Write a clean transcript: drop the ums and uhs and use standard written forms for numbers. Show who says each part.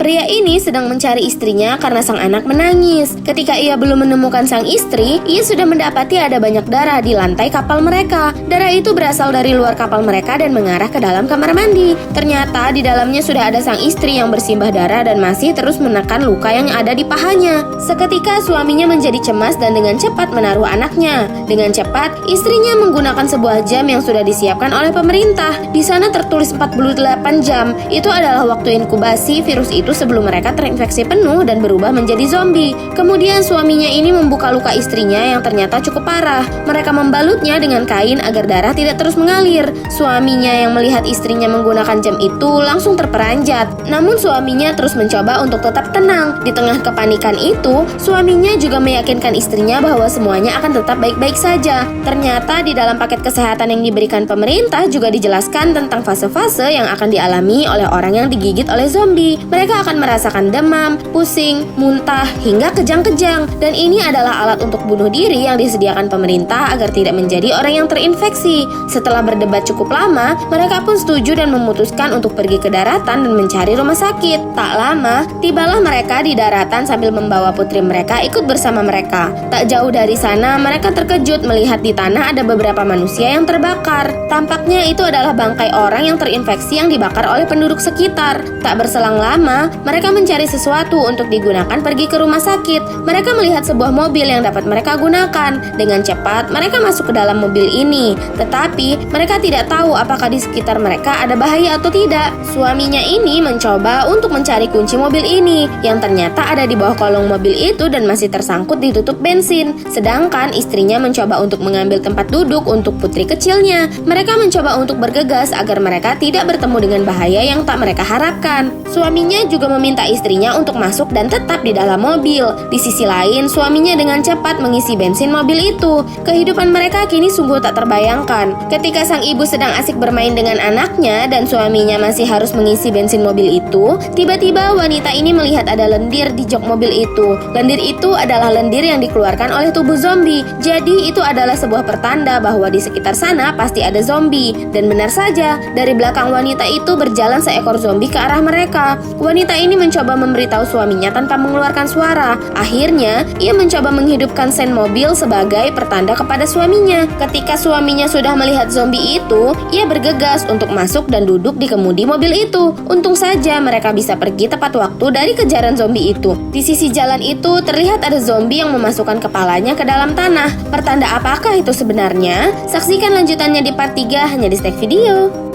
Speaker 1: Pria ini sedang mencari istrinya karena sang anak menangis. Ketika ia belum menemukan sang istri, ia sudah mendapati ada banyak darah di lantai kapal mereka. Darah itu berasal dari luar kapal mereka dan mengarah ke dalam kamar mandi. Ternyata di dalamnya sudah ada sang istri yang bersimbah darah dan masih terus menekan luka yang ada di pahanya. Seketika suaminya menjadi cemas dan dengan cepat menaruh anaknya. Dengan cepat, istrinya menggunakan sebuah jam yang sudah disiapkan oleh pemerintah. Di sana tertulis 48 jam. Itu adalah waktu inkubasi virus itu sebelum mereka terinfeksi penuh dan berubah menjadi zombie. Kemudian suaminya ini membuka luka istrinya yang ternyata cukup parah. Mereka membalutnya dengan kain agar darah tidak terus mengalir. Suaminya yang melihat istrinya menggunakan jam itu langsung terperanjat. Namun suaminya terus mencoba untuk tetap tenang. Di tengah kepanikan itu, suaminya juga meyakinkan istrinya bahwa semuanya akan tetap baik-baik saja. Ternyata di dalam paket kesehatan yang diberikan pemerintah juga dijelaskan tentang fase-fase yang akan dialami oleh orang yang digigit oleh zombie. Mereka akan merasakan demam, pusing, muntah, hingga kejang-kejang. Dan ini adalah alat untuk bunuh diri yang disediakan pemerintah agar tidak menjadi orang yang terinfeksi. Setelah berdebat cukup lama, mereka pun setuju dan memutuskan untuk pergi ke daratan dan mencari rumah sakit. Tak lama, tibalah mereka di daratan sambil membawa putri mereka ikut bersama mereka. Tak jauh dari sana, mereka terkejut melihat di tanah ada beberapa manusia yang terbakar. Tampaknya itu adalah bangkai orang yang terinfeksi yang dibakar oleh penduduk sekitar. Tak berselang lama, mereka mencari sesuatu untuk digunakan pergi ke rumah sakit. Mereka melihat sebuah mobil yang dapat mereka gunakan. Dengan cepat, mereka masuk ke dalam mobil ini. Tetapi, mereka tidak tahu apakah di sekitar mereka ada bahaya atau tidak. Suaminya ini mencoba untuk mencari kunci mobil ini, yang ternyata ada di bawah kolong mobil itu dan masih tersangkut di tutup bensin. Sedangkan istrinya mencoba untuk mengambil tempat duduk untuk putri kecilnya. Mereka mencoba untuk bergegas agar mereka tidak bertemu dengan bahaya yang tak mereka harapkan. Suaminya juga meminta istrinya untuk masuk dan tetap di dalam mobil. Di sisi lain, suaminya dengan cepat mengisi bensin mobil itu. Kehidupan mereka kini sungguh tak terbayangkan. Ketika sang ibu sedang asik bermain dengan anaknya dan suaminya masih harus mengisi bensin mobil itu, tiba-tiba wanita ini melihat ada lendir di jok mobil itu. Lendir itu adalah lendir yang dikeluarkan oleh tubuh zombie. Jadi itu adalah sebuah pertanda bahwa di sekitar sana pasti ada zombie. Dan benar saja, dari belakang wanita itu berjalan seekor zombie ke arah mereka. Wanita ini mencoba memberitahu suaminya tanpa mengeluarkan suara. Akhirnya, ia mencoba menghidupkan sen mobil sebagai pertanda kepada suaminya. Ketika suaminya sudah melihat zombie itu, ia bergegas untuk masuk dan duduk di kemudi mobil itu. Untung saja mereka bisa pergi tepat waktu dari kejaran zombie itu. Di sisi jalan itu terlihat ada zombie yang memasukkan kepalanya ke dalam tanah. Pertanda apakah itu sebenarnya? Saksikan lanjutannya di part 3 hanya di Stek Video.